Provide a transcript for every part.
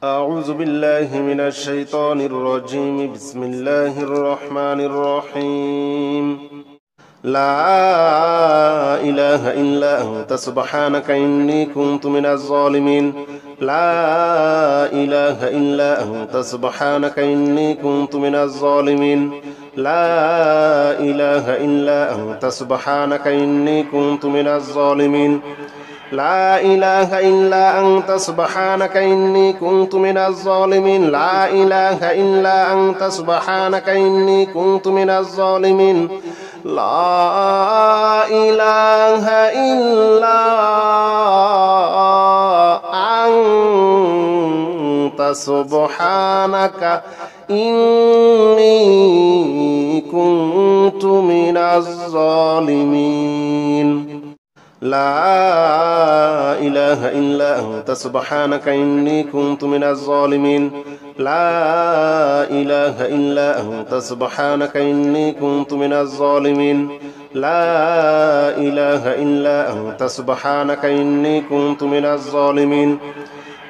أعوذ بالله من الشيطان الرجيم. بسم الله الرحمن الرحيم. لا إله إلا أنت سبحانك إني كنت من الظالمين. لا إله إلا أنت سبحانك إني كنت من الظالمين. لا إله إلا أنت سبحانك إني كنت من الظالمين. لا إله إلا أنت سبحانك إني كنت من الظالمين. لا إله إلا أنت سبحانك إني كنت من الظالمين. لا إله إلا أنت سبحانك إني كنت من الظالمين. لا إله إلا أنت سبحانك إني كنت من الظالمين. لا إله إلا أنت سبحانك إني كنت من الظالمين. لا إله إلا أنت سبحانك إني كنت من الظالمين.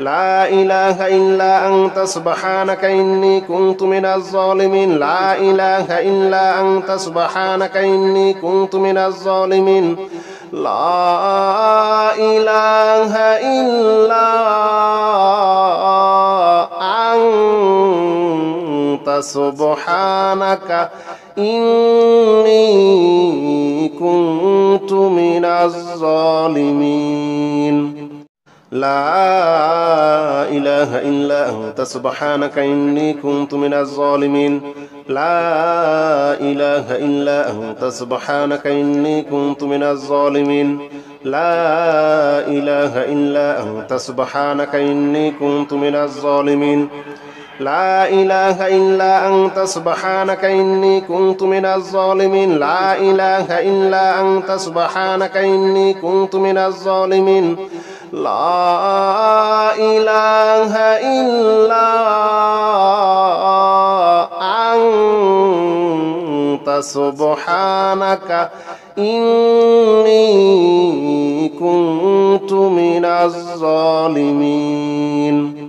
لا إله إلا أنت سبحانك إني كنت من الظالمين. لا إله إلا أنت سبحانك إني كنت من الظالمين. لا إله إلا أنت سبحانك إني كنت من الظالمين. لا إله إلا أنت سبحانك إني كنت من الظالمين. لا إله إلا أنت سبحانك إني كنت من الظالمين. لا إله إلا أنت سبحانك إني كنت من الظالمين. لا إله إلا أنت سبحانك إني كنت من الظالمين. لا إله إلا أنت سبحانك إني كنت من الظالمين. لا إله إلا أنت سبحانك إني كنت من الظالمين.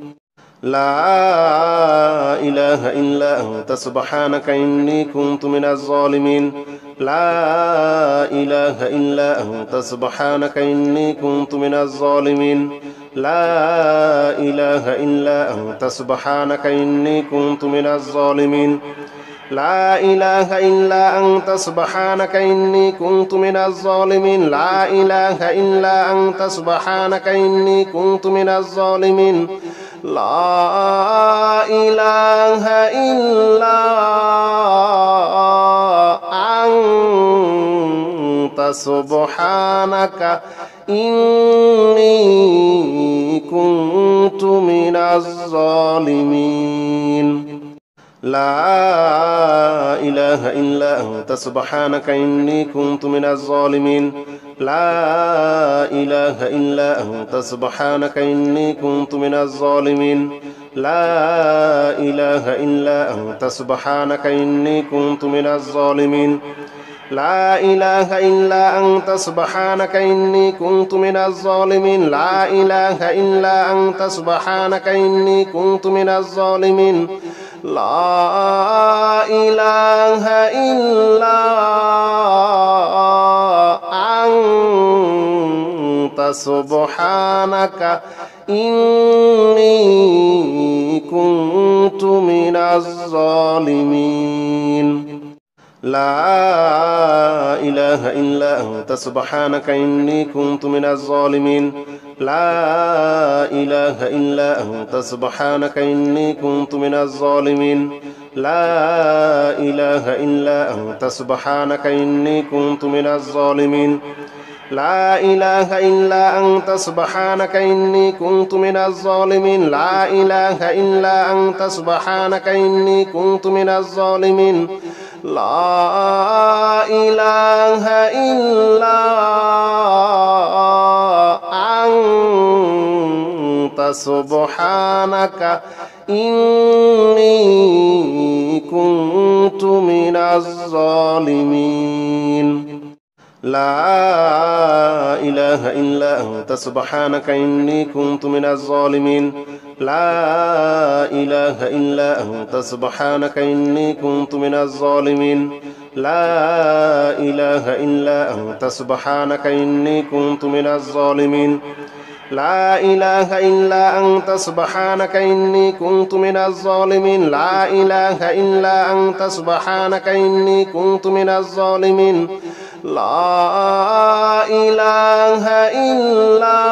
لا إله إلا أنت سبحانك إني كنت من الظالمين. لا إله إلا أنت سبحانك إني كنت من الظالمين. لا إله إلا أنت سبحانك إني كنت من الظالمين. لا إله إلا أنت سبحانك إني كنت من الظالمين. لا إله إلا أنت سبحانك إني كنت من الظالمين. لا إله إلا أنت سبحانك إني كنت من الظالمين. لا إله إلا أنت سبحانك إني كنت من الظالمين. لا إله إلا أنت سبحانك إني كنت من الظالمين. لا إله إلا أنت سبحانك إني كنت من الظالمين. لا إله إلا أنت سبحانك إني كنت من الظالمين. لا إله إلا أنت سبحانك إني كنت من الظالمين. لا إله إلا أنت سبحانك إني كنت من الظالمين. لا إله إلا أنت سبحانك إني كنت من الظالمين. لا إله إلا أنت سبحانك إني كنت من الظالمين. لا إله إلا أنت سبحانك إني كنت من الظالمين. لا إله إلا أنت سبحانك إني كنت من الظالمين. لا إله إلا أنت سبحانك إني كنت من الظالمين. لا إله إلا أنت سبحانك إني كنت من الظالمين. لا إله إلا أنت سبحانك إني كنت من الظالمين. لا إله إلا أنت سبحانك إني كنت من الظالمين لا إله إلا أنت سبحانك إني كنت من الظالمين لا إله إلا أنت سبحانك إني كنت من الظالمين لا إله إلا أنت سبحانك إني كنت من الظالمين لا إله إلا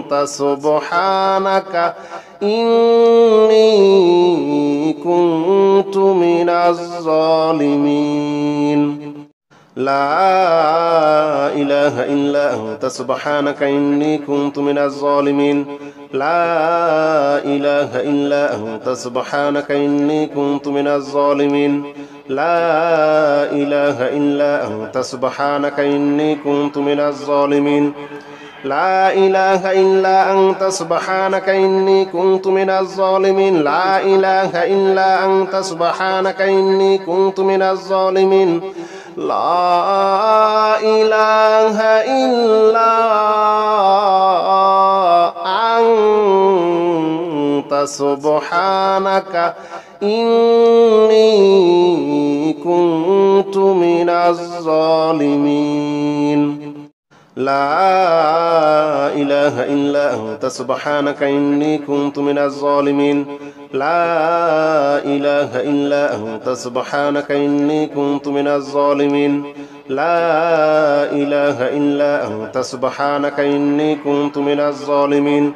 أنت سبحانك إني كنت من الظالمين لا إله إلا أنت سبحانك إني كنت من الظالمين لا إله إلا أنت سبحانك إني كنت من الظالمين لا إله إلا أنت سبحانك إني كنت من الظالمين لا إله إلا أنت سبحانك إني كنت من الظالمين لا إله إلا أنت سبحانك إني كنت من الظالمين لا إله إلا أنت سبحانك إني كنت من الظالمين لا إله إلا أنت سبحانك إني كنت من الظالمين لا إله إلا أنت سبحانك إني كنت من الظالمين لا إله إلا أنت سبحانك إني كنت من الظالمين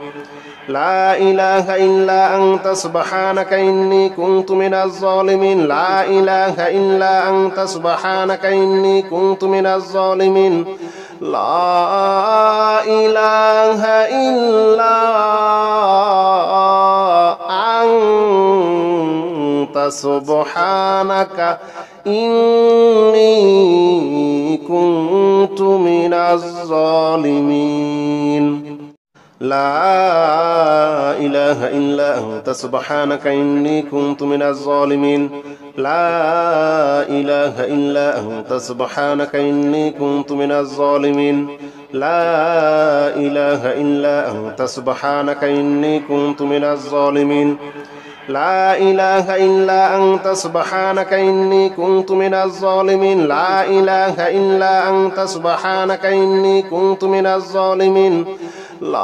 لا إله إلا أنت سبحانك إني كنت من الظالمين لا إله إلا أنت سبحانك إني كنت من الظالمين لا إله إلا أنت سبحانك إني كنت من الظالمين لا إله إلا أنت سبحانك إني كنت من الظالمين لا إله إلا أنت سبحانك إني كنت من الظالمين لا إله إلا أنت سبحانك إني كنت من الظالمين لا إله إلا أنت سبحانك إني كنت من الظالمين لا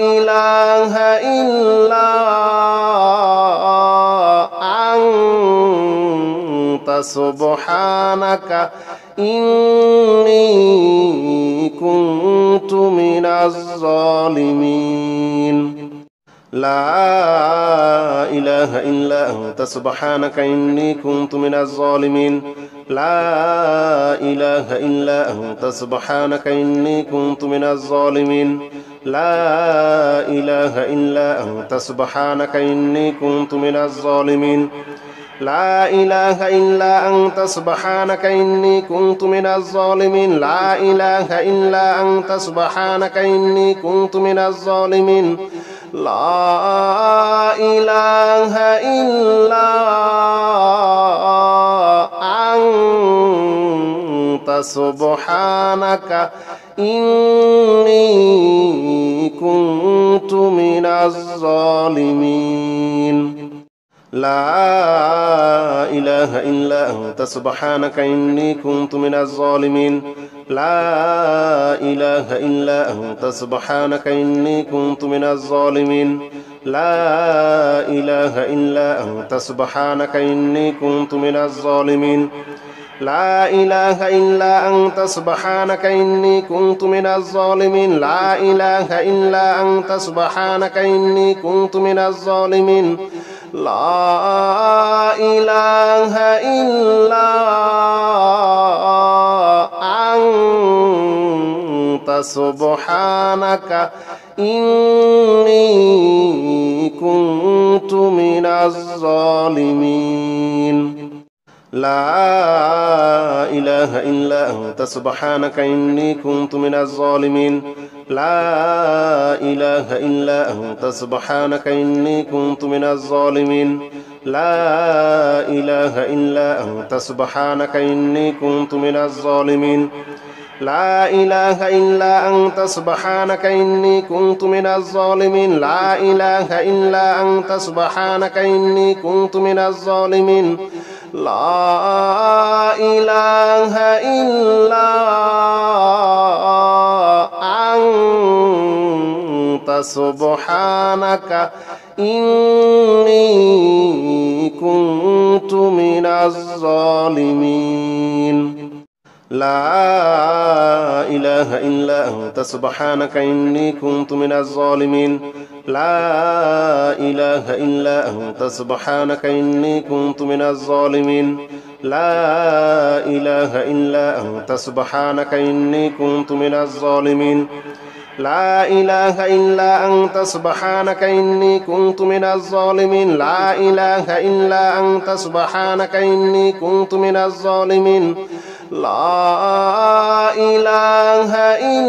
إله إلا أنت سبحانك إني كنت من الظالمين لا إله إلا أنت سبحانك إني كنت من الظالمين لا إله إلا أنت سبحانك إني كنت من الظالمين لا إله إلا أنت سبحانك إني كنت من الظالمين لا إله إلا أنت سبحانك إني كنت من الظالمين لا إله إلا أنت سبحانك إني كنت من الظالمين لا إله إلا أنت سبحانك إني كنت من الظالمين لا إله إلا أنت سبحانك إني كنت من الظالمين لا إله إلا أنت سبحانك إني كنت من الظالمين لا إله إلا أنت سبحانك إني كنت من الظالمين لا إله إلا أنت سبحانك إني كنت من الظالمين لا إله إلا أنت سبحانك إني كنت من الظالمين لا إله إلا أنت سبحانك إني كنت من الظالمين لا إله إلا أنت سبحانك إني كنت من الظالمين لا إله إلا أنت سبحانك إني كنت من الظالمين لا إله إلا أنت سبحانك إني كنت من الظالمين لا إله إلا أنت سبحانك إني كنت من الظالمين لا إله إلا أنت سبحانك إني كنت من الظالمين لا إله إلا أنت سبحانك إني كنت من الظالمين لا إله إلا أنت سبحانك إني كنت من الظالمين لا إله إلا أنت سبحانك إني كنت من الظالمين لا إله إلا أنت سبحانك إني كنت من الظالمين لا إله إلا أنت سبحانك إني كنت من الظالمين لا إله إلا أنت سبحانك إني كنت من الظالمين لا إله إلا أنت سبحانك إني كنت من الظالمين لا إله إلا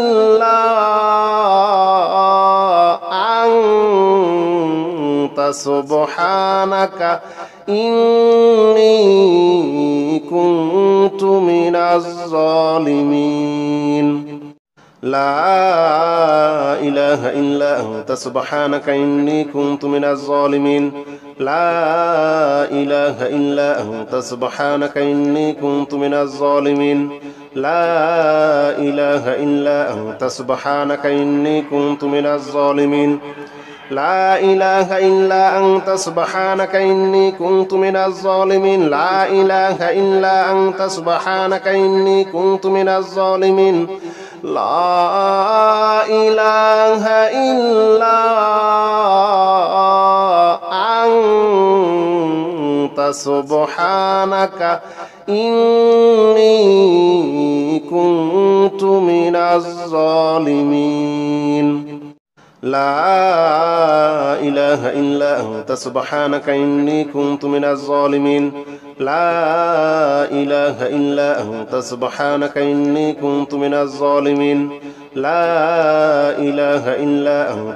أنت سبحانك إني كنت من الظالمين لا إله إلا أنت سبحانك إني كنت من الظالمين لا إله إلا أنت سبحانك إني كنت من الظالمين لا إله إلا أنت سبحانك إني كنت من الظالمين لا إله إلا أنت سبحانك إني كنت من الظالمين لا إله إلا أنت سبحانك إني كنت من الظالمين لا إله إلا أنت سبحانك إني كنت من الظالمين لا إله إلا أنت سبحانك إني كنت من الظالمين لا إله إلا أنت سبحانك إني كنت من الظالمين لا إله إلا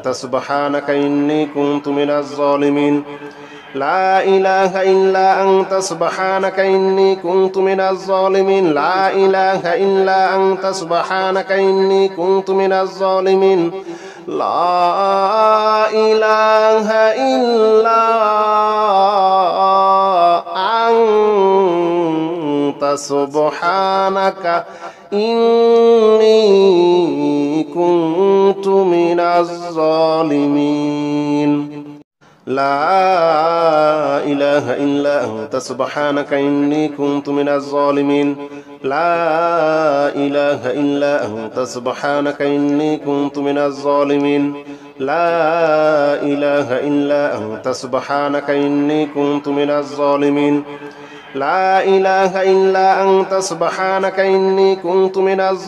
أنت سبحانك إني كنت من الظالمين لا إله إلا أنت سبحانك إني كنت من الظالمين لا إله إلا أنت سبحانك إني كنت من الظالمين لا إله إلا أنت سبحانك إني كنت من الظالمين لا إله إلا أنت سبحانك إني كنت من الظالمين لا إله إلا أنت سبحانك إني كنت من الظالمين لا إله إلا أنت سبحانك إني كنت من الظالمين لا إله إلا أنت سبحانك إني كنت من الظالمين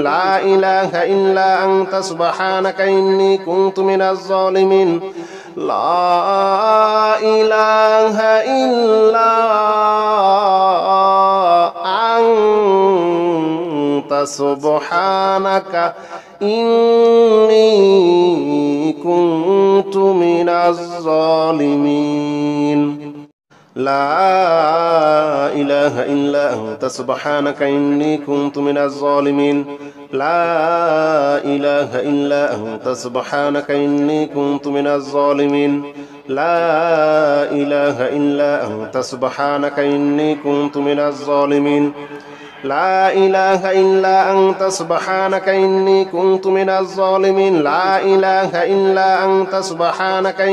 لا إله إلا أنت سبحانك إني كنت من الظالمين لا إله إلا أنت سبحانك إني كنت من الظالمين لا إله إلا أنت سبحانك إني كنت من الظالمين لا إله إلا أنت سبحانك إني كنت من الظالمين لا إله إلا أنت سبحانك إني كنت من الظالمين لا إله إلا أنت سبحانك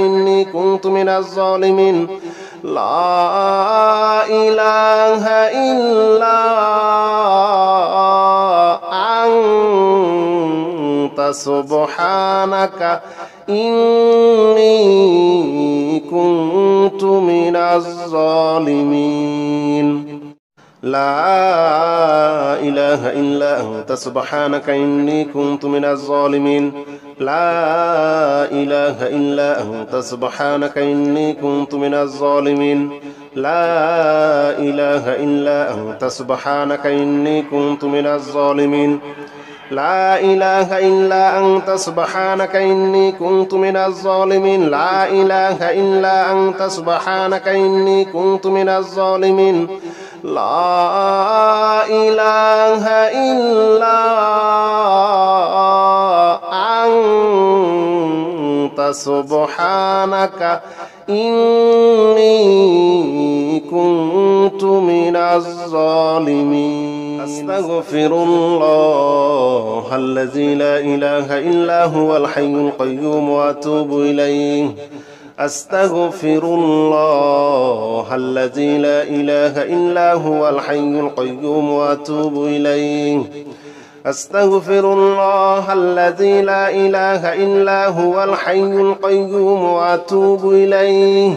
إني كنت من الظالمين لا إله إلا أنت سبحانك إني كنت من الظالمين لا إله إلا أنت سبحانك إني كنت من الظالمين لا إله إلا أنت سبحانك إني كنت من الظالمين لا إله إلا أنت سبحانك إني كنت من الظالمين لا إله إلا أنت سبحانك إني كنت من الظالمين لا إله إلا أنت سبحانك إني كنت من الظالمين لا إله إلا أنت سبحانك إني كنت من الظالمين لا إله إلا أنت سبحانك إني كنت من الظالمين أستغفر الله الذي لا إله إلا هو الحي القيوم وأتوب إليه أستغفر الله الذي لا إله إلا هو الحي القيوم وأتوب إليه أستغفر الله الذي لا إله إلا هو الحي القيوم وأتوب إليه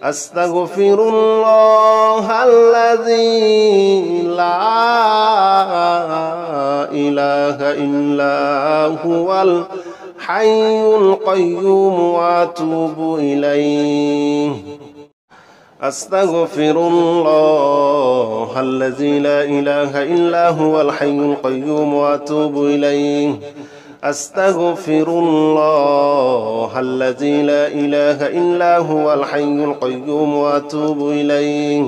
أستغفر الله الذي لا إله إلا هو الحي القيوم وأتوب إليه أستغفر الله الذي لا إله إلا هو الحي القيوم وأتوب إليه أستغفر الله الذي لا إله إلا هو الحي القيوم وأتوب إليه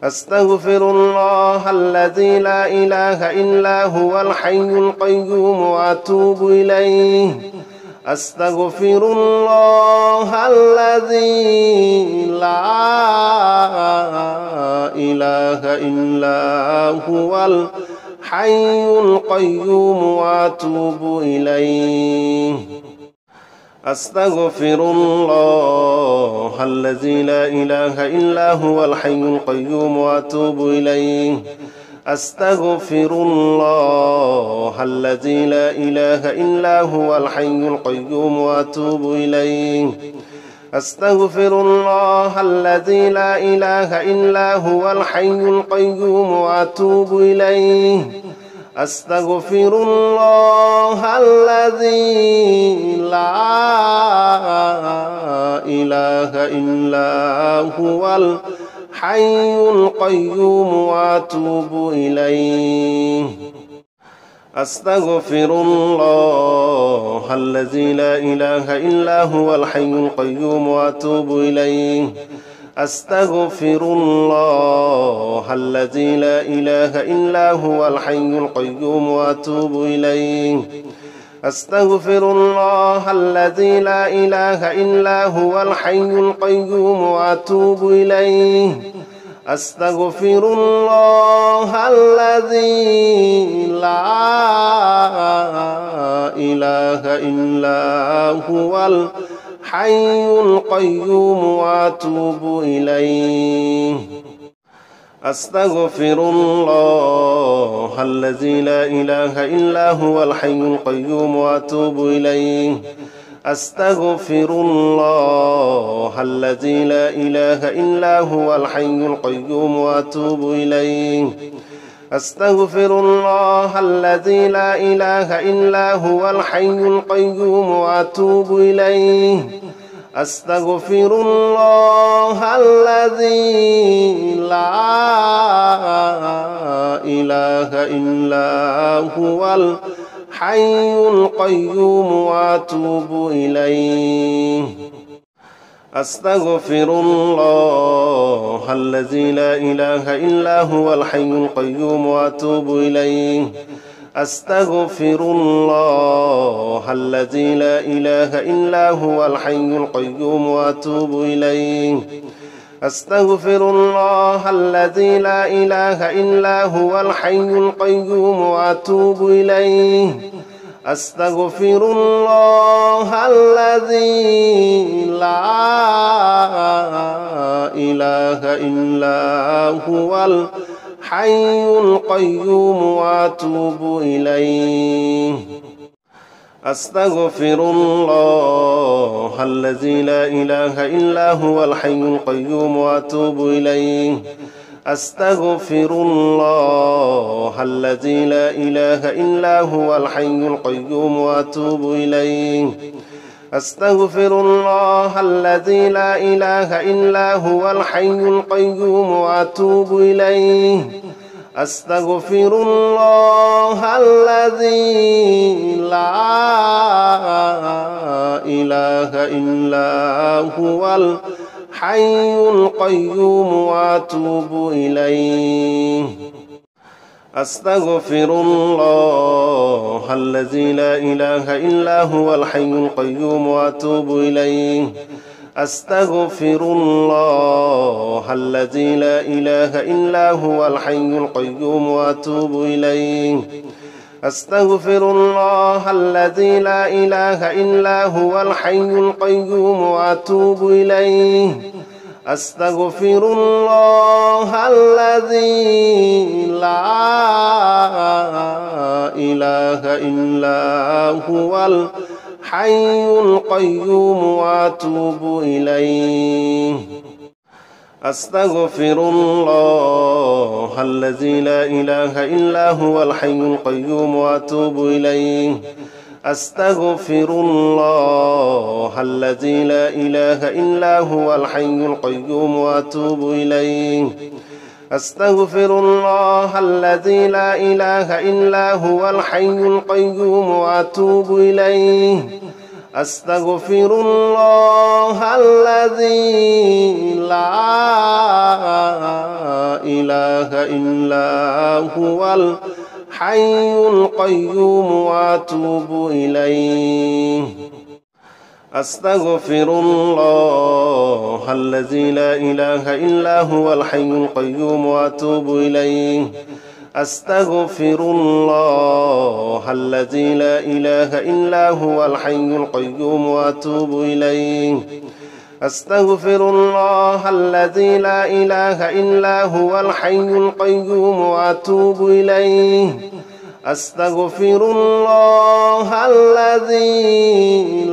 أستغفر الله الذي لا إله إلا هو الحي القيوم وأتوب إليه أستغفر الله الذي لا إله إلا هو الحي القيوم وأتوب إليه أستغفر الله الذي لا إله إلا هو الحي القيوم وأتوب إليه أستغفر الله الذي لا إله إلا هو الحي القيوم وأتوب إليه أستغفر الله الذي لا إله إلا هو الحي القيوم وأتوب إليه أستغفر الله الذي لا إله إلا هو الحي القيوم وأتوب إليه أستغفر الله الذي لا إله إلا هو الحي القيوم وأتوب إليه أستغفر الله الذي لا إله إلا هو الحي القيوم وأتوب إليه أستغفر الله الذي لا إله إلا هو الحي القيوم وأتوب إليه أستغفر الله الذي لا إله إلا هو الحي القيوم وأتوب إليه أستغفر الله الذي لا إله إلا هو الحي القيوم وأتوب إليه أستغفر الله الذي لا إله إلا هو الحي القيوم وأتوب إليه أستغفر الله الذي لا إله إلا هو الحي القيوم وأتوب إليه أستغفر الله الذي لا إله إلا هو الحي القيوم وأتوب إليه أستغفر الله الذي لا إله إلا هو الحي القيوم وأتوب إليه أستغفر الله الذي لا إله إلا هو الحي القيوم وأتوب إليه أستغفر الله الذي لا إله إلا هو الحي القيوم وأتوب إليه أستغفر الله الذي لا إله إلا هو الحي القيوم وأتوب إليه أستغفر الله الذي لا إله إلا هو الحي القيوم وأتوب إليه أستغفر الله الذي لا إله إلا هو الحي القيوم وأتوب إليه أستغفر الله الذي لا إله إلا هو الحي القيوم وأتوب إليه أستغفر الله الذي لا إله إلا هو الحي القيوم وأتوب إليه. أستغفر الله الذي لا إله إلا هو الحي القيوم وأتوب إليه. أستغفر الله الذي لا إله إلا هو الحي القيوم وأتوب إليه. أستغفر الله الذي لا إله إلا هو الحي القيوم وأتوب إليه. أستغفر الله الذي لا إله إلا هو الحي القيوم وأتوب إليه. أستغفر الله الذي لا إله إلا هو الحي القيوم وأتوب إليه. أستغفر الله الذي لا إله إلا هو الحي القيوم وأتوب إليه. أستغفر الله الذي لا إله إلا هو الحي القيوم وأتوب إليه. أستغفر الله الذي لا إله إلا هو الحي القيوم وأتوب إليه. أستغفر الله الذي لا إله إلا هو الحي القيوم وأتوب إليه. أستغفر الله الذي لا إله إلا هو الحي القيوم وأتوب إليه. أستغفر الله الذي لا إله إلا هو الحي القيوم وأتوب إليه. أستغفر الله الذي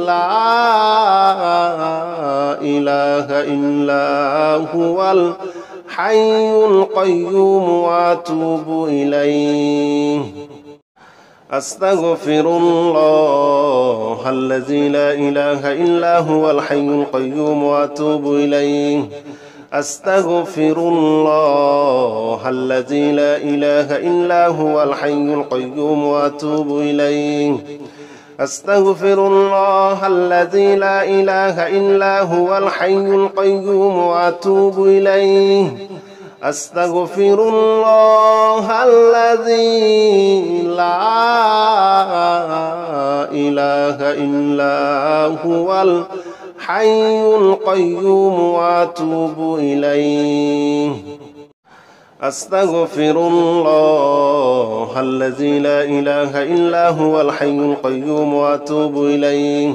لا إله إلا هو الحي القيوم وأتوب إليه. أستغفر الله الذي لا إله إلا هو الحي القيوم وأتوب إليه. أستغفر الله الذي لا إله إلا هو الحي القيوم وأتوب إليه. أستغفر الله الذي لا إله إلا هو الحي القيوم وأتوب إليه. أستغفر الله الذي لا إله إلا هو الحي القيوم وأتوب إليه. أستغفر الله الذي لا إله إلا هو الحي القيوم وأتوب إليه.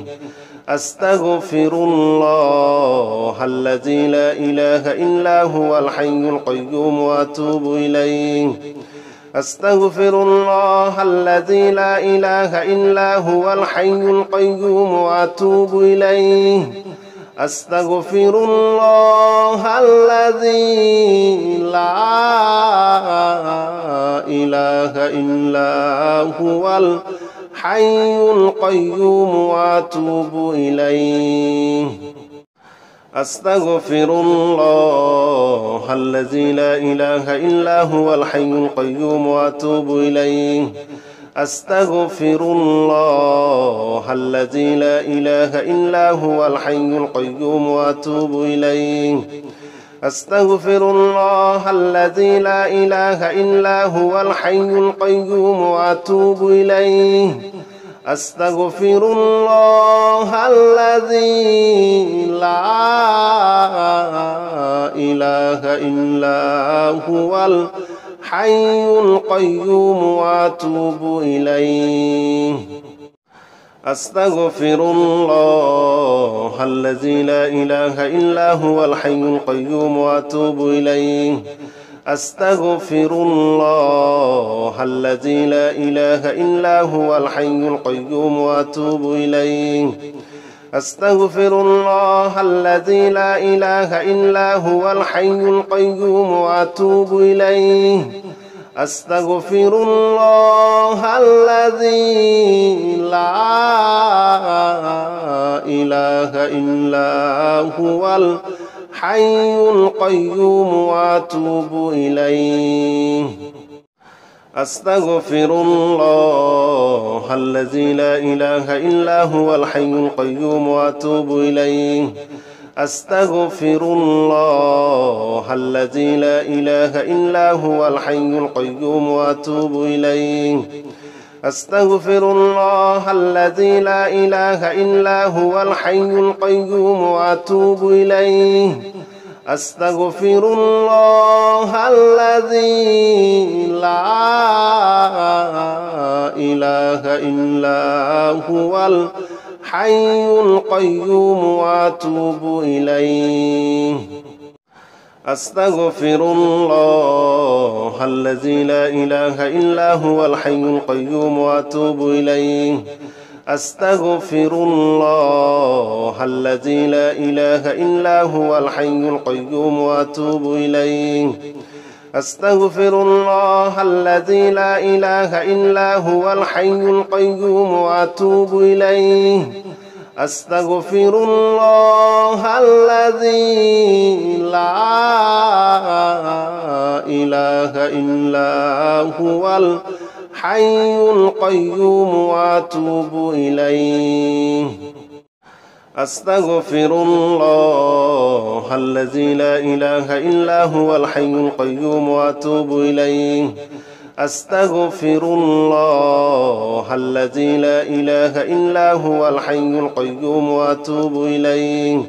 أستغفر الله الذي لا إله إلا هو الحي القيوم وأتوب إليه. أستغفر الله الذي لا إله إلا هو الحي القيوم وأتوب إليه. أستغفر الله الذي لا إله إلا هو الحي القيوم وأتوب إليه. أستغفر الله الذي لا إله إلا هو الحي القيوم وأتوب إليه. أستغفر الله الذي لا إله إلا هو الحي القيوم وأتوب إليه. أستغفر الله الذي لا إله إلا هو الحي القيوم وأتوب إليه. أستغفر الله الذي لا إله إلا هو الحي القيوم وأتوب إليه. أستغفر الله الذي لا إله إلا هو الحي القيوم وأتوب إليه. أستغفر الله الذي لا إله إلا هو الحي القيوم وأتوب إليه. أستغفر الله الذي لا إله إلا هو الحي القيوم وأتوب إليه. أستغفر الله الذي لا إله إلا هو الحي القيوم وأتوب إليه. أستغفر الله الذي لا إله إلا هو الحي القيوم وأتوب إليه. أستغفر الله الذي لا إله إلا هو الحي القيوم وأتوب إليه أستغفر الله الذي لا إله إلا هو الحي القيوم وأتوب إليه أستغفر الله الذي لا إله إلا هو الحي القيوم وأتوب إليه أستغفر الله الذي لا إله إلا هو الحي القيوم وأتوب إليه أستغفر الله الذي لا إله إلا هو الحي القيوم وأتوب إليه أستغفر الله الذي لا إله إلا هو الحي القيوم وأتوب إليه أستغفر الله الذي لا إله إلا هو الحي القيوم وأتوب إليه أستغفر الله الذي لا إله إلا هو الحي القيوم وأتوب إليه أستغفر الله الذي لا إله إلا هو الحي القيوم وأتوب إليه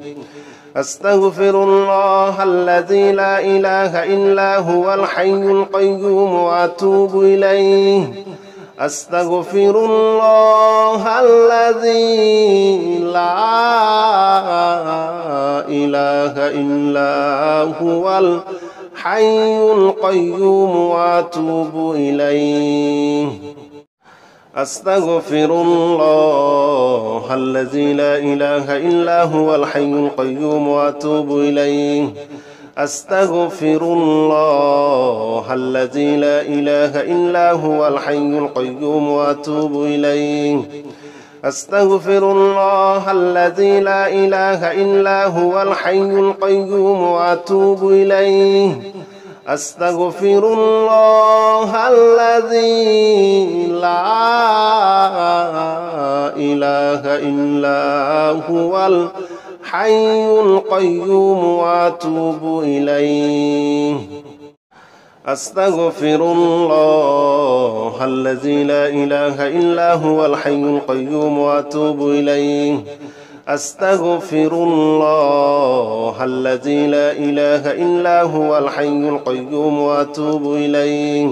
أستغفر الله الذي لا إله إلا هو الحي القيوم وأتوب إليه أستغفر الله الذي لا إله إلا هو الحي القيوم وأتوب إليه أستغفر الله الذي لا إله إلا هو الحي القيوم وأتوب إليه أستغفر الله الذي لا إله إلا هو الحي القيوم وأتوب إليه أستغفر الله الذي لا إله إلا هو الحي القيوم وأتوب إليه أستغفر الله الذي لا إله إلا هو الحي القيوم وأتوب إليه أستغفر الله الذي لا إله إلا هو الحي القيوم وأتوب إليه أستغفر الله الذي لا إله إلا هو الحي القيوم وأتوب إليه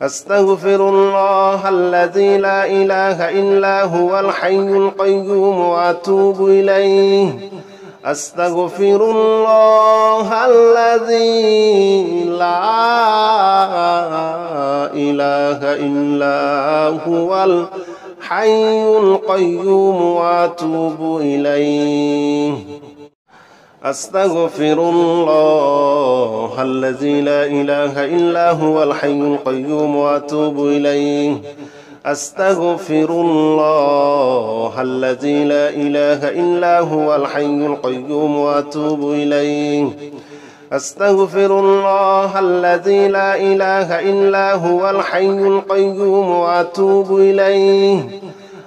أستغفر الله الذي لا إله إلا هو الحي القيوم وأتوب إليه أستغفر الله الذي لا إله إلا هو الحي القيوم وأتوب إليه أستغفر الله الذي لا إله إلا هو الحي القيوم وأتوب إليه أستغفر الله الذي لا إله إلا هو الحي القيوم وأتوب إليه أستغفر الله الذي لا إله إلا هو الحي القيوم وأتوب إليه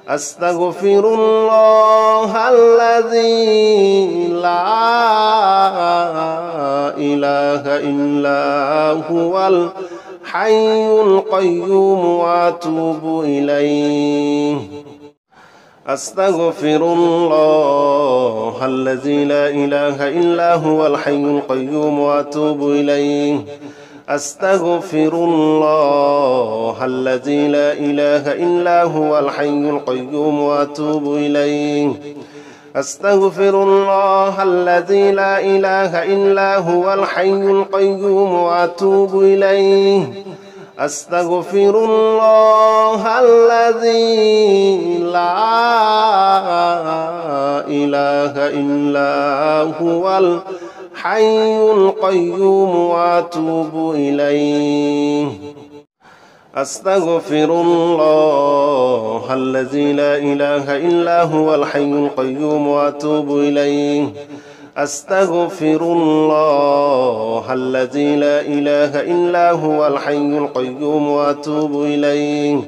أستغفر الله الذي لا إله إلا هو الحي القيوم وأتوب إليه أستغفر الله الذي لا إله إلا هو الحي القيوم وأتوب إليه أستغفر الله الذي لا إله إلا هو الحي القيوم وأتوب إليه أستغفر الله الذي لا إله إلا هو الحي القيوم وأتوب إليه أستغفر الله الذي لا إله إلا هو الحي القيوم وأتوب إليه أستغفر الله الذي لا إله إلا هو الحي القيوم وأتوب إليه أستغفر الله الذي لا إله إلا هو الحي القيوم وأتوب إليه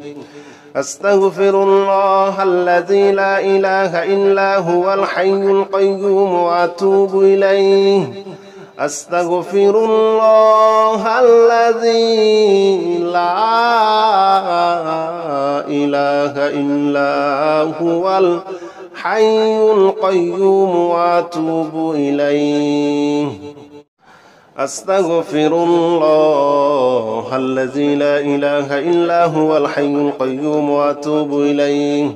أستغفر الله الذي لا إله إلا هو الحي القيوم وأتوب إليه أستغفر الله الذي لا إله إلا هو الحي القيوم وأتوب إليه أستغفر الله الذي لا إله إلا هو الحي القيوم وأتوب إليه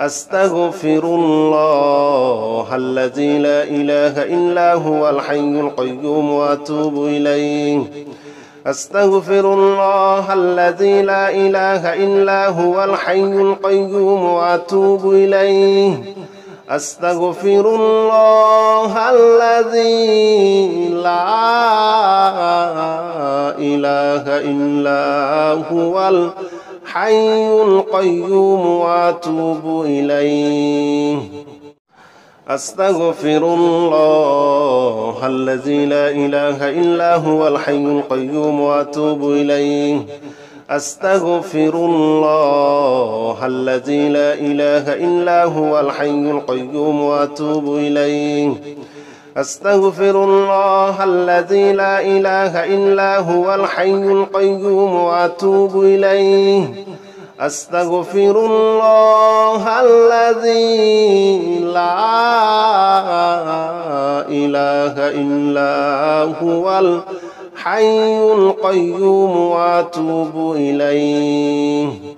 أستغفر الله الذي لا إله إلا هو الحي القيوم وأتوب إليه أستغفر الله الذي لا إله إلا هو الحي القيوم وأتوب إليه أستغفر الله الذي لا إله إلا هو الحي القيوم وأتوب إليه أستغفر الله الذي لا إله إلا هو الحي القيوم وأتوب إليه أستغفر الله الذي لا إله إلا هو الحي القيوم وأتوب إليه أستغفر الله الذي لا إله إلا هو الحي القيوم وأتوب إليه أستغفر الله الذي لا إله إلا هو الحي القيوم وأتوب إليه